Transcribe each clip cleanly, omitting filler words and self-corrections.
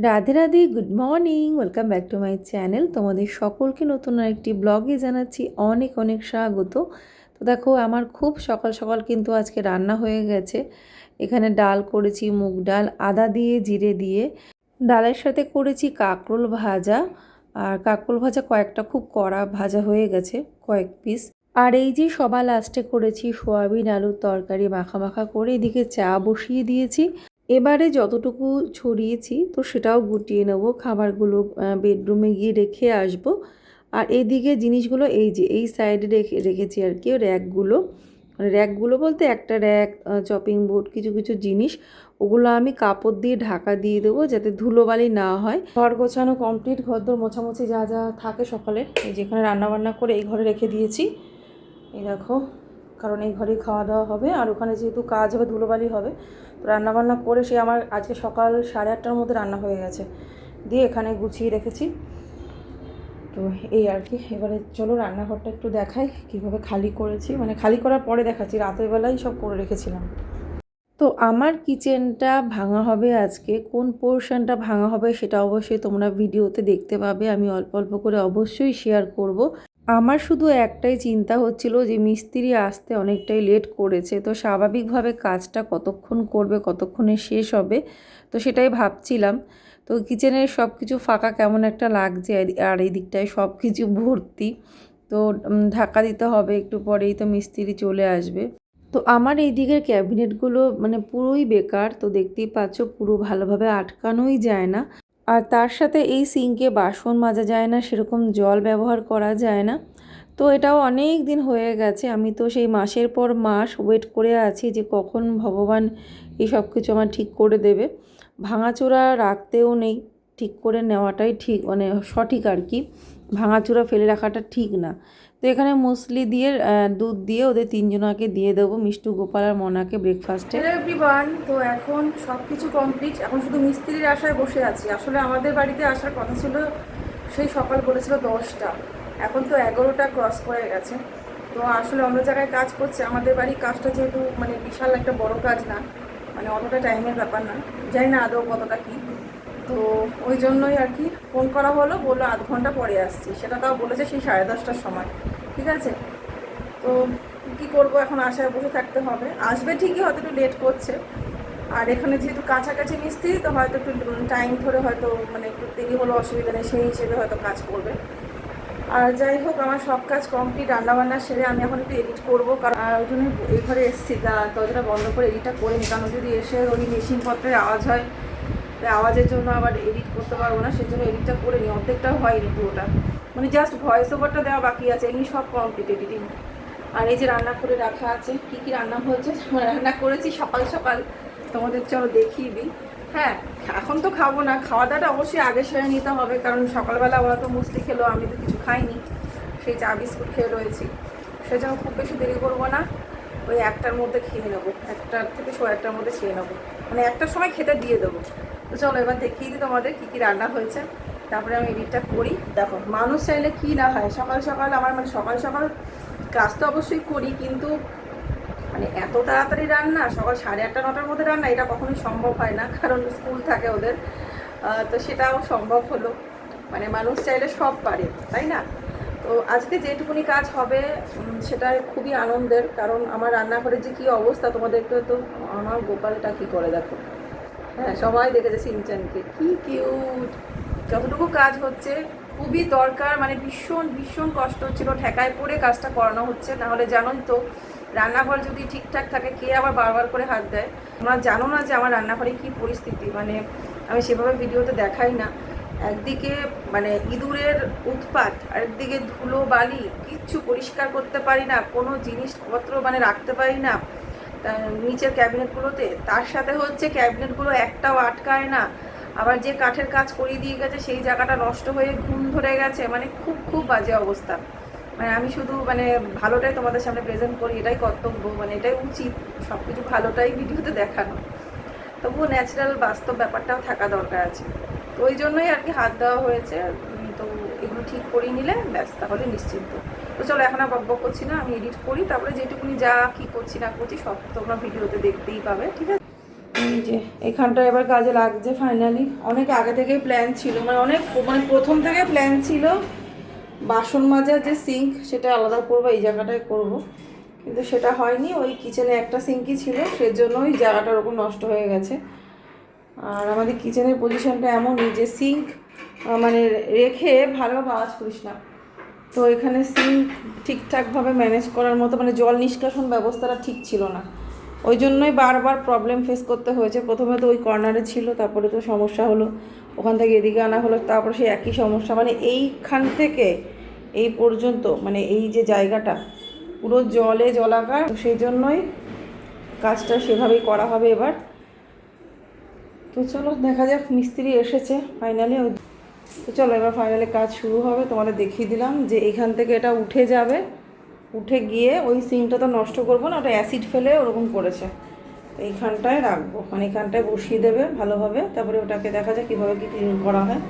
Radhe Radhe, good morning, welcome back to my channel. তোমাদের সকলকে নতুন আরেকটি ব্লগে জানাচ্ছি অনেক অনেক স্বাগত। তো দেখো, আমার খুব সকাল সকাল কিন্তু আজকে রান্না হয়ে গেছে। এখানে ডাল করেছি, মুগ ডাল আদা দিয়ে জিরে দিয়ে। ডালের সাথে করেছি কাঁকরোল ভাজা, আর কাঁকরোল ভাজা কয়েকটা খুব কড়া ভাজা হয়ে গেছে, কয়েক পিস। আর এই যে সবার লাস্টে করেছি সোয়াবিন আলুর তরকারি মাখা মাখা করে, এদিকে চা বসিয়ে দিয়েছি। এবারে যতটুকু ছড়িয়েছি তো সেটাও গুটিয়ে নেব, খাবারগুলো বেডরুমে গিয়ে রেখে আসব। আর এইদিকে জিনিসগুলো এই যে এই সাইডে রেখেছি আর কি, র্যাকগুলো। মানে র্যাকগুলো বলতে একটা র্যাক, চপিং বোর্ড, কিছু কিছু জিনিস, ওগুলো আমি কাপড় দিয়ে ঢাকা দিয়ে দেবো যাতে ধুলোবালি না হয়। ঘর গোছানো কমপ্লিট, ঘরদোর মোছামুছি যা যা থাকে সকালে, এই যেখানে রান্নাবান্না করে এই ঘরে রেখে দিয়েছি। এই দেখো, কারণ এই ঘরেই খাওয়া দাওয়া হবে, আর ওখানে যেহেতু কাজ হবে ধুলোবালি হবে, তো রান্নাবান্না করে সে আমার আজকে সকাল 8:30টার মধ্যে রান্না হয়ে গেছে, দিয়ে এখানে গুছিয়ে রেখেছি। তো এই আর কি। এবারে চলো রান্নাঘরটা একটু দেখাই কীভাবে খালি করেছি, মানে খালি করার পরে দেখাচ্ছি, রাতের বেলায় সব করে রেখেছিলাম। তো আমার কিচেনটা ভাঙা হবে আজকে, কোন পোর্শনটা ভাঙা হবে সেটা অবশ্যই তোমরা ভিডিওতে দেখতে পাবে। আমি অল্প অল্প করে অবশ্যই শেয়ার করব। আমার শুধু একটাই চিন্তা হচ্ছিল যে মিস্ত্রি আসতে অনেকটাই লেট করেছে, তো স্বাভাবিকভাবে কাজটা কতক্ষণ করবে, কতক্ষণে শেষ হবে, তো সেটাই ভাবছিলাম। তো কিচেনের সব কিছু ফাঁকা কেমন একটা লাগছে, আর এই দিকটায় সব কিছু ভর্তি। তো ঢাকা দিতে হবে, একটু পরেই তো মিস্ত্রি চলে আসবে। তো আমার এই দিকের ক্যাবিনেটগুলো মানে পুরোই বেকার, তো দেখতেই পাচ্ছ পুরো ভালোভাবে আটকানোই যায় না। আর তার সাথে এই সিঙ্কে বাসন মাজা যায় না, সেরকম জল ব্যবহার করা যায় না। তো এটাও অনেক দিন হয়ে গেছে, আমি তো সেই মাসের পর মাস ওয়েট করে আছি যে কখন ভগবান এই সব কিছু আমার ঠিক করে দেবে। ভাঙাচোরা রাখতেও নেই, ঠিক করে নেওয়াটাই ঠিক, মানে সঠিক আর কি। ভাঙাচোরা ফেলে রাখাটা ঠিক না। তো এখানে মুসলি দিয়ে দুধ দিয়ে ওদের তিনজনাকে দিয়ে দেবো, মিষ্টু, গোপাল আর মনাকে ব্রেকফাস্টে। হ্যালো এভরিওয়ান, তো এখন সব কিছু কমপ্লিট, এখন শুধু মিস্ত্রির আশায় বসে আছি। আসলে আমাদের বাড়িতে আসার কথা ছিল সেই সকাল বলেছিল 10টা, এখন তো 11টা ক্রস করে গেছে। তো আসলে অন্য জায়গায় কাজ করছে, আমাদের বাড়ির কাজটা যেহেতু মানে বিশাল একটা বড় কাজ না, মানে অতটা টাইমের ব্যাপার না, জানি না আদৌ কতটা কী। তো ওই জন্যই আর কি ফোন করা হলো, বললো আধ ঘন্টা পরে আসছি, সেটা তাও বলেছে সেই 10:30টার সময়। ঠিক আছে, তো কী করবো, এখন আশায় বসে থাকতে হবে। আসবে ঠিকই, হয়তো একটু লেট করছে। আর এখানে যেহেতু কাছাকাছি মিস্ত্রি, তো হয়তো একটু টাইম ধরে হয়তো মানে একটু দেরি হলো, অসুবিধা নেই, সেই হিসেবে হয়তো কাজ করবে। আর যাই হোক, আমার সব কাজ কমপ্লিট, রান্নাবান্না সেরে আমি এখন একটু এডিট করবো, কারণ ওই জন্য এই ঘরে এসেছি, দরজাটা বন্ধ করে এডিটটা করে নিই, কারণ যদি এসে ওই মেশিনপত্রের আওয়াজ হয়, আওয়াজের জন্য আবার এডিট করতে পারবো না, সেই জন্য এডিটটা করে নিই। অর্ধেকটা হয়নি পুরোটা, মানে জাস্ট ভয়েস ওভারটা দেওয়া বাকি আছে, এমনি সব কমপ্লিট এডিটিং। আর এই যে রান্না করে রাখা আছে, কী কী রান্না হয়েছে, রান্না করেছি সকাল সকাল, তোমাদের চলো দেখিয়ে দিই। হ্যাঁ, এখন তো খাবো না, খাওয়া দাওয়াটা অবশ্যই আগে সেরে নিতে হবে, কারণ সকালবেলা ওরা তো মুসলি খেলো, আমি তো কিছু খাইনি, সেই চা বিস্কুট খেয়ে রয়েছি। সেজন্য খুব বেশি দেরি করবো না, ওই 1টার মধ্যে খেয়ে নেবো, 1টার থেকে 1:15টার মধ্যে খেয়ে নেবো, মানে 1টার সময় খেতে দিয়ে দেবো। তো চলো এবার দেখিয়ে দিই তোমাদের কী কী রান্না হয়েছে, তারপরে আমি এডিটটা করি। দেখো, মানুষ চাইলে কী না হয়, সকাল সকাল আমার মানে সকাল সকাল কাজ তো অবশ্যই করি, কিন্তু মানে এত তাড়াতাড়ি রান্না, সকাল 8:30 9টার মধ্যে রান্না, এটা কখনোই সম্ভব হয় না, কারণ স্কুল থাকে ওদের। তো সেটাও সম্ভব হলো, মানে মানুষ চাইলে সব পারে, তাই না? তো আজকে যেটুকুনি কাজ হবে সেটা খুবই আনন্দের, কারণ আমার রান্নাঘরের যে কী অবস্থা তোমাদেরকে তো, আমার গোপালটা কী করে দেখো। হ্যাঁ, সবাই দেখেছে সিনচানকে, কি কিউট। যতটুকু কাজ হচ্ছে খুবই দরকার, মানে ভীষণ ভীষণ কষ্ট হচ্ছিল, ঠেকায় পড়ে কাজটা করানো হচ্ছে, নাহলে জানোই তো রান্নাঘর যদি ঠিকঠাক থাকে কে আবার বারবার করে হাত দেয়। তোমরা জানো না যে আমার রান্নাঘরে কী পরিস্থিতি, মানে আমি সেভাবে ভিডিওতে দেখাই না। একদিকে মানে ইঁদুরের উৎপাত, আরেকদিকে ধুলো বালি, কিচ্ছু পরিষ্কার করতে পারি না, কোনো জিনিসপত্র মানে রাখতে পারি না নিচের ক্যাবিনেটগুলোতে। তার সাথে হচ্ছে ক্যাবিনেটগুলো একটাও আটকায় না, আবার যে কাঠের কাজ করিয়ে দিয়ে গেছে সেই জায়গাটা নষ্ট হয়ে ঘুম ধরে গেছে, মানে খুব খুব বাজে অবস্থা। মানে আমি শুধু মানে ভালোটাই তোমাদের সামনে প্রেজেন্ট করি, এটাই কর্তব্য, মানে এটাই উচিত, সব কিছু ভালোটাই ভিডিওতে দেখানো, তবুও ন্যাচারাল বাস্তব ব্যাপারটাও থাকা দরকার আছে। তো ওই জন্যই আর কি হাত দেওয়া হয়েছে। তো এগুলো ঠিক করিয়ে নিলে ব্যাস, তাহলে নিশ্চিন্ত। তো চলো এখন আর বকবক করছি না, আমি এডিট করি, তারপরে যেটুকুনি যা কী করছি না করছি সব তোমরা ভিডিওতে দেখতেই পাবে, ঠিক আছে? এই যে এখানটা এবার কাজে লাগছে ফাইনালি। অনেক আগে থেকেই প্ল্যান ছিল, মানে প্রথম থেকে প্ল্যান ছিল বাসন মাজার যে সিঙ্ক সেটা আলাদা করবো, এই জায়গাটায় করব, কিন্তু সেটা হয়নি। ওই কিচেনে একটা সিঙ্কই ছিল, সেজন্য ওই জায়গাটা ওরকম নষ্ট হয়ে গেছে। আর আমাদের কিচেনের পজিশনটা এমনই যে সিঙ্ক মানে রেখে ভালোভাবে আওয়াজ করিস না, তো এখানে সিঙ্ক ঠিকঠাকভাবে ম্যানেজ করার মতো মানে জল নিষ্কাশন ব্যবস্থাটা ঠিক ছিল না, ওই জন্যই বারবার প্রবলেম ফেস করতে হয়েছে। প্রথমে তো ওই কর্নারে ছিল, তারপরে তো সমস্যা হলো, ওখান থেকে এদিকে আনা হলো, তারপরে সেই একই সমস্যা, মানে এইখান থেকে এই পর্যন্ত মানে এই যে জায়গাটা পুরো জলে জলাকার, তো সেই জন্যই কাজটা সেভাবেই করা হবে এবার। তো চলো দেখা যাক, মিস্ত্রি এসেছে ফাইনালি। তো চলো এবার ফাইনালি কাজ শুরু হবে। তোমাদের দেখিয়ে দিলাম যে এখান থেকে এটা উঠে যাবে, উঠে গিয়ে ওই সিঙ্কটা তো নষ্ট করবো না, ওটা অ্যাসিড ফেলে ওরকম করেছে, তো এইখানটায় রাখবো, মানে এখানটায় বসিয়ে দেবে ভালোভাবে, তারপরে ওটাকে দেখা যায় কীভাবে কী ক্লিন করা হয়।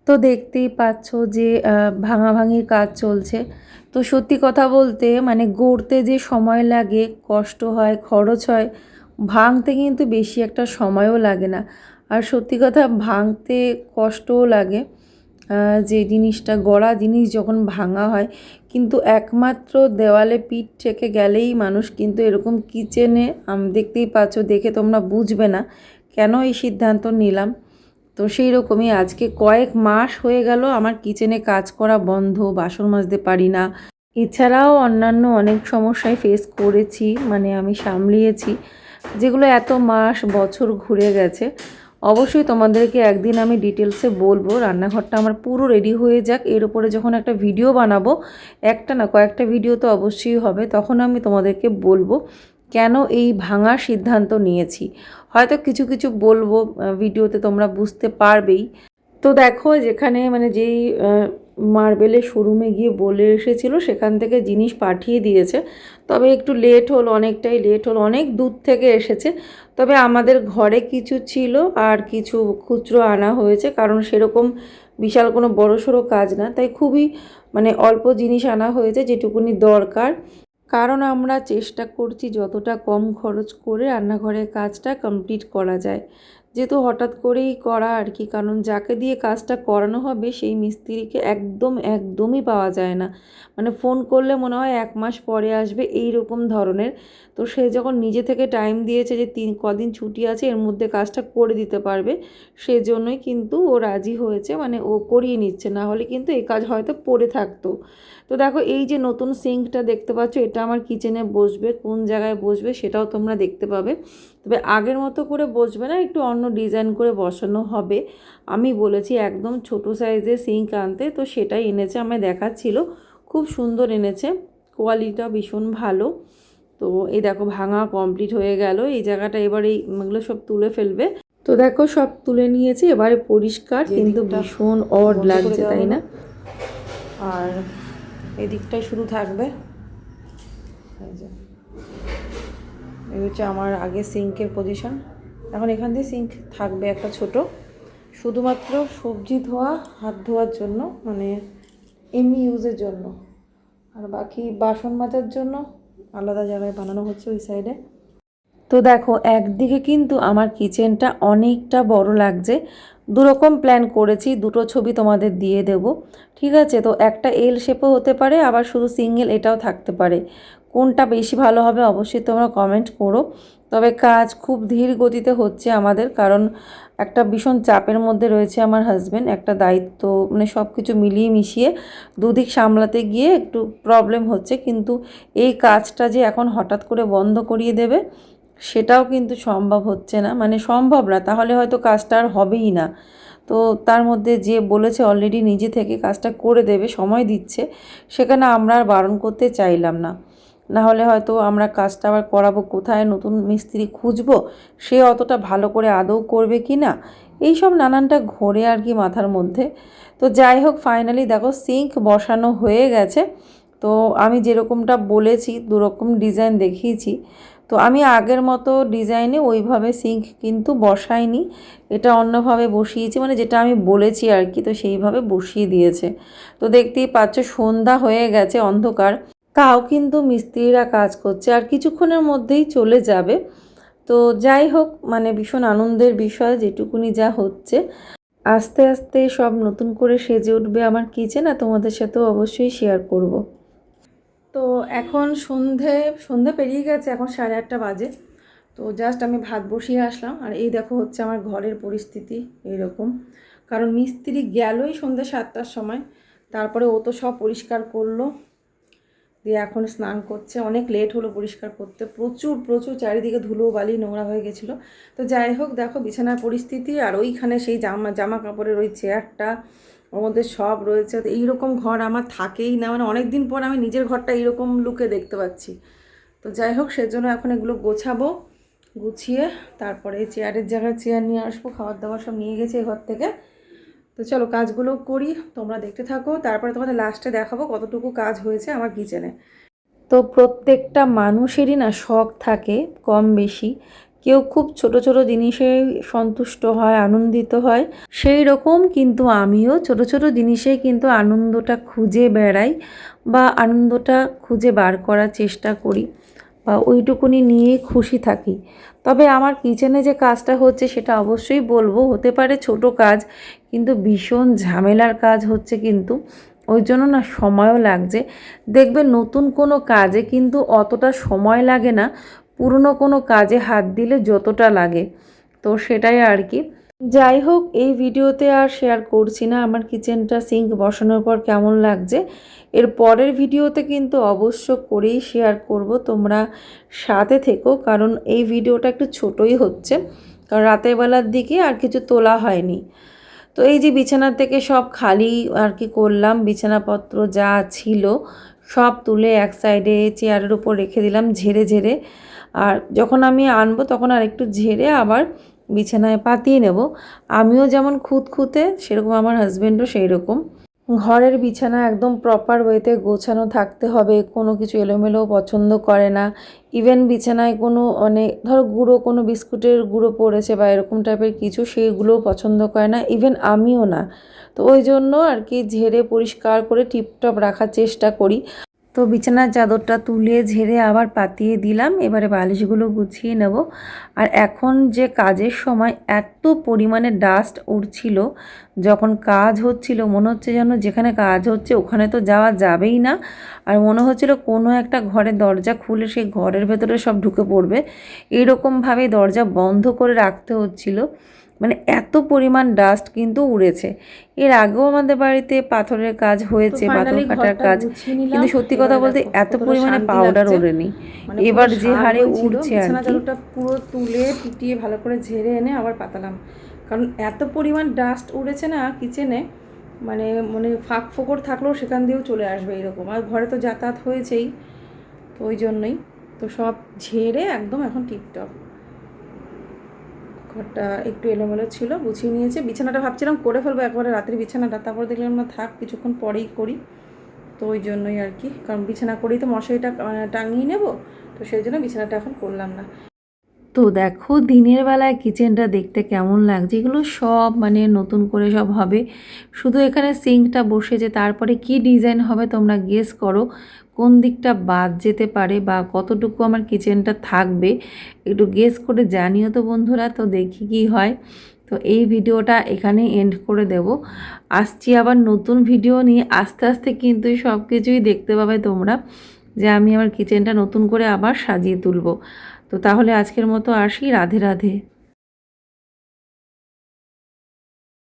তো দেখতেই পাচ্ছ যে ভাঙাভাঙির কাজ চলছে। তো সত্যি কথা বলতে মানে গড়তে যে সময় লাগে, কষ্ট হয়, খরচ হয়, ভাঙতে কিন্তু বেশি একটা সময়ও লাগে না। আর সত্যি কথা ভাঙতে কষ্টও লাগে, যে জিনিসটা গড়া জিনিস যখন ভাঙা হয়, কিন্তু একমাত্র দেওয়ালে পিঠ থেকে গেলেই মানুষ কিন্তু এরকম কিচেনে দেখতেই পাচ্ছ, দেখে তোমরা বুঝবে না কেন এই সিদ্ধান্ত নিলাম। তো সেই রকমই আজকে কয়েক মাস হয়ে গেল আমার কিচেনে কাজ করা বন্ধ, বাসন মাজতে পারি না। এছাড়াও অন্যান্য অনেক সমস্যায় ফেস করেছি, মানে আমি সামলিয়েছি, যেগুলো এত মাস বছর ঘুরে গেছে। অবশ্যই তোমাদেরকে একদিন আমি ডিটেলসে বলবো, রান্নাঘরটা আমার পুরো রেডি হয়ে যাক, এর উপরে যখন একটা ভিডিও বানাবো, একটা না কয়েকটা ভিডিও তো অবশ্যই হবে, তখন আমি তোমাদেরকে বলবো কেন এই ভাঙার সিদ্ধান্ত নিয়েছি। হয়তো কিছু কিছু বলবো ভিডিওতে, তোমরা বুঝতে পারবেই। তো দেখো যেখানে মানে যেই মার্বেলের শোরুমে গিয়ে বলে এসেছিলো সেখান থেকে জিনিস পাঠিয়ে দিয়েছে, তবে একটু লেট হলো, অনেকটাই লেট হলো, অনেক দূর থেকে এসেছে। তবে আমাদের ঘরে কিছু ছিল আর কিছু খুচরো আনা হয়েছে, কারণ সেরকম বিশাল কোনো বড়সড় কাজ না, তাই খুবই মানে অল্প জিনিস আনা হয়েছে যেটুকুনি দরকার। কারণ আমরা চেষ্টা করছি যতটা কম খরচ করে রান্নাঘরের কাজটা কমপ্লিট করা যায়, যেহেতু হঠাৎ করেই করা আর কি, কারণ যাকে দিয়ে কাজটা করানো হবে সেই মিস্ত্রিকে একদমই পাওয়া যায় না, মানে ফোন করলে মনে হয় 1 মাস পরে আসবে এই রকম ধরনের। তো সে যখন নিজে থেকে টাইম দিয়েছে যে কদিন ছুটি আছে এর মধ্যে কাজটা করে দিতে পারবে, সেজন্যই কিন্তু ও রাজি হয়েছে, মানে ও করিয়ে নিচ্ছে, না হলে কিন্তু এই কাজ হয়তো পড়ে থাকতো। তো দেখো এই যে নতুন সিঙ্কটা দেখতে পাচ্ছ, এটা আমার কিচেনে বসবে, কোন জায়গায় বসবে সেটাও তোমরা দেখতে পাবে। তবে আগের মতো করে বসবে না, একটু অন্য ডিজাইন করে বসানো হবে। আমি বলেছি একদম ছোট সাইজের সিঙ্ক আনতে, তো সেটাই এনেছে, আমায় দেখাচ্ছিল, খুব সুন্দর এনেছে, কোয়ালিটিটা ভীষণ ভালো। তো এই দেখো ভাঙা কমপ্লিট হয়ে গেল, এই জায়গাটা এবার এইগুলো সব তুলে ফেলবে। তো দেখো সব তুলে নিয়েছে, এবারে পরিষ্কার, কিন্তু ভীষণ অড লাগছে তাই না? আর এদিকটাই শুধু থাকবে, এই হচ্ছে আমার আগে সিঙ্কের পজিশন। এখন এখান দিয়ে সিঙ্ক থাকবে একটা ছোট, শুধুমাত্র সবজি ধোয়া, হাত ধোয়ার জন্য, মানে এমনি ইউজের জন্য, আর বাকি বাসন মাজার জন্য আলাদা জায়গায় বানানো হচ্ছে ওই সাইডে। তো দেখো একদিকে কিন্তু আমার কিচেনটা অনেকটা বড় লাগছে, দুরকম প্ল্যান করেছি, দুটো ছবি তোমাদের দিয়ে দেব, ঠিক আছে? তো একটা এল শেপও হতে পারে, আবার শুধু সিঙ্গেল এটাও থাকতে পারে, কোনটা বেশি ভালো হবে অবশ্যই তোমরা কমেন্ট করো। তবে কাজ খুব ধীর গতিতে হচ্ছে আমাদের, কারণ একটা ভীষণ চাপের মধ্যে রয়েছে আমার হাজব্যান্ড, একটা দায়িত্ব, মানে সব কিছু মিলিয়ে মিশিয়ে দুদিক সামলাতে গিয়ে একটু প্রবলেম হচ্ছে। কিন্তু এই কাজটা যে এখন হঠাৎ করে বন্ধ করিয়ে দেবে সেটাও কিন্তু সম্ভব হচ্ছে না, মানে সম্ভব না, তাহলে হয়তো কাজটা আর হবেই না। তো তার মধ্যে যে বলেছে অলরেডি নিজে থেকে কাজটা করে দেবে, সময় দিচ্ছে, সেখানে আমরা আর বারণ করতে চাইলাম না। না হলে হয়তো আমরা কাজটা আবার করাবো কোথায়, নতুন মিস্ত্রি খুঁজবো, সে অতটা ভালো করে আদৌ করবে কি না, এইসব নানানটা ঘোরে আর কি মাথার মধ্যে। তো যাই হোক ফাইনালি দেখো সিঙ্ক বসানো হয়ে গেছে। তো আমি যেরকমটা বলেছি দুরকম ডিজাইন দেখিয়েছি, তো আমি আগের মতো ডিজাইনে ওইভাবে সিঙ্ক কিন্তু বসাইনি, এটা অন্যভাবে বসিয়েছি, মানে যেটা আমি বলেছি আর কি, তো সেইভাবে বসিয়ে দিয়েছে। তো দেখতেই পাচ্ছ সন্ধ্যা হয়ে গেছে, অন্ধকার, তাও কিন্তু মিস্ত্রিরা কাজ করছে, আর কিছুক্ষণের মধ্যেই চলে যাবে। তো যাই হোক, মানে ভীষণ আনন্দের বিষয় যেটুকুনি যা হচ্ছে। আস্তে আস্তে সব নতুন করে সেজে উঠবে আমার কিচেন, আর তোমাদের সাথেও অবশ্যই শেয়ার করব। তো এখন সন্ধে পেরিয়ে গেছে, এখন 8:30 বাজে। তো জাস্ট আমি ভাত বসিয়ে আসলাম, আর এই দেখো হচ্ছে আমার ঘরের পরিস্থিতি এইরকম। কারণ মিস্ত্রি গেলই সন্ধ্যে 7টার সময়, তারপরে ও তো সব পরিষ্কার করলো, দিয়ে এখন স্নান করছে। অনেক লেট হলো পরিষ্কার করতে, প্রচুর প্রচুর চারিদিকে ধুলো বালি নোংরা হয়ে গেছিলো। তো যাই হোক, দেখো বিছানার পরিস্থিতি, আর ওইখানে সেই জামা কাপড়ের ওই চেয়ারটা, ওর মধ্যে সব রয়েছে। তো এইরকম ঘর আমার থাকেই না, মানে অনেক দিন পর আমি নিজের ঘরটা এইরকম লুকে দেখতে পাচ্ছি। তো যাই হোক, সেজন্য এখন এগুলো গোছাবো, গুছিয়ে তারপরে চেয়ারের জায়গায় চেয়ার নিয়ে আসবো। খাবার দাবার সব নিয়ে গেছে ঘর থেকে। তো চলো কাজগুলো করি, তোমরা দেখতে থাকো, তারপরে তোমাদের লাস্টে দেখাবো কতটুকু কাজ হয়েছে আমার কিচেনে। তো প্রত্যেকটা মানুষেরই না শখ থাকে কম বেশি, কেউ খুব ছোট ছোট জিনিসে সন্তুষ্ট হয়, আনন্দিত হয়। সেই রকম কিন্তু আমিও ছোট ছোট জিনিসে কিন্তু আনন্দটা খুঁজে বেড়াই, বা আনন্দটা খুঁজে বার করার চেষ্টা করি, বা ওইটুকুনি নিয়েই খুশি থাকি। তবে আমার কিচেনে যে কাজটা হচ্ছে সেটা অবশ্যই বলবো, হতে পারে ছোট কাজ, কিন্তু ভীষণ ঝামেলার কাজ হচ্ছে কিন্তু, ওই জন্য না সময়ও লাগছে। দেখবে নতুন কোনো কাজে কিন্তু অতটা সময় লাগে না, পুরনো কোনো কাজে হাত দিলে যতটা লাগে। তো সেটাই আর কি। যাই হোক, এই ভিডিওতে আর শেয়ার করছি না আমার কিচেনটা সিঙ্ক বসানোর পর কেমন লাগছে। এর পরের ভিডিওতে কিন্তু অবশ্য করেই শেয়ার করব, তোমরা সাথে থেকো, কারণ এই ভিডিওটা একটু ছোটই হচ্ছে, কারণ রাতের বেলার দিকে আর কিছু তোলা হয়নি। তো এই যে বিছানা থেকে সব খালি আর কি করলাম, বিছানাপত্র যা ছিল সব তুলে এক সাইডে চেয়ারের উপর রেখে দিলাম ঝেড়ে ঝেড়ে। আর যখন আমি আনবো তখন আর একটু ঝেড়ে আবার বিছানায় পাতিয়ে নেব। আমিও যেমন খুঁতখুঁতে, সেরকম আমার হাজব্যান্ডও সেই রকম। ঘরের বিছানা একদম প্রপার ওয়েতে গোছানো থাকতে হবে, কোনো কিছু এলোমেলো পছন্দ করে না। ইভেন বিছানায় কোনো মানে ধরো গুঁড়ো, কোনো বিস্কুটের গুঁড়ো পড়েছে বা এরকম টাইপের কিছু, সেইগুলোও পছন্দ করে না, ইভেন আমিও না। তো ওই জন্য আর কি ঝেড়ে পরিষ্কার করে টিপটপ রাখার চেষ্টা করি। তো বিছানার চাদরটা তুলে ঝেড়ে আবার পাতিয়ে দিলাম, এবারে বালিশগুলো গুছিয়ে নেব। আর এখন যে কাজের সময় এত পরিমাণে ডাস্ট উড়ছিল, যখন কাজ হচ্ছিল মনে হচ্ছে যেন যেখানে কাজ হচ্ছে ওখানে তো যাওয়া যাবেই না, আর মনে হচ্ছিল কোনো একটা ঘরের দরজা খুলে সেই ঘরের ভেতরে সব ঢুকে পড়বে, এইরকমভাবে দরজা বন্ধ করে রাখতে হচ্ছিল, মানে এত পরিমাণ ডাস্ট কিন্তু উড়েছে। এর আগেও আমাদের বাড়িতে পাথরের কাজ হয়েছে, পাথর কাটার কাজ, কিন্তু সত্যি কথা বলতে এত পরিমাণে পাউডার ওড়েনি, এবার যে হারে উড়ছে আর কি। চাদরটা পুরো তুলে পিটিয়ে ভালো করে ঝেড়ে এনে আবার পাতালাম, কারণ এত পরিমাণ ডাস্ট উড়েছে না কিচেনে, মানে মানে ফাঁক ফোকর থাকলেও সেখান দিয়েও চলে আসবে এরকম। আর ঘরে তো যাতায়াত হয়েছেই, তো ওই জন্যই তো সব ঝেড়ে একদম এখন টিপটপ। ঘরটা একটু এলোমেলো ছিল, গুছিয়ে নিয়েছে। বিছানাটা ভাবছিলাম করে ফেলবো একবারে রাতের বিছানাটা, তারপর দেখলাম না থাক কিছুক্ষণ পরেই করি। তো ওই জন্যই আর কি, কারণ বিছানা করেই তো মশারিটা টাঙিয়ে নেব, তো সেই জন্য বিছানাটা এখন করলাম না। তো দেখো দিনের বেলায় কিচেনটা দেখতে কেমন লাগছে, এগুলো সব মানে নতুন করে সব হবে। শুধু এখানে সিঙ্কটা বসেছে, তারপরে কি ডিজাইন হবে তোমরা গেস করো, কোন দিকটা বাদ যেতে পারে বা কতটুকু আমার কিচেনটা থাকবে, একটু গেস করে জানিও তো বন্ধুরা। তো দেখি কি হয়। তো এই ভিডিওটা এখানে এন্ড করে দেব, আসছি আবার নতুন ভিডিও নিয়ে। আস্তে আস্তে কিন্তু সব কিছুই দেখতে পাবে তোমরা, যে আমি আমার কিচেনটা নতুন করে আবার সাজিয়ে তুলব। তো তাহলে আজকের মতো আসি, রাধে রাধে।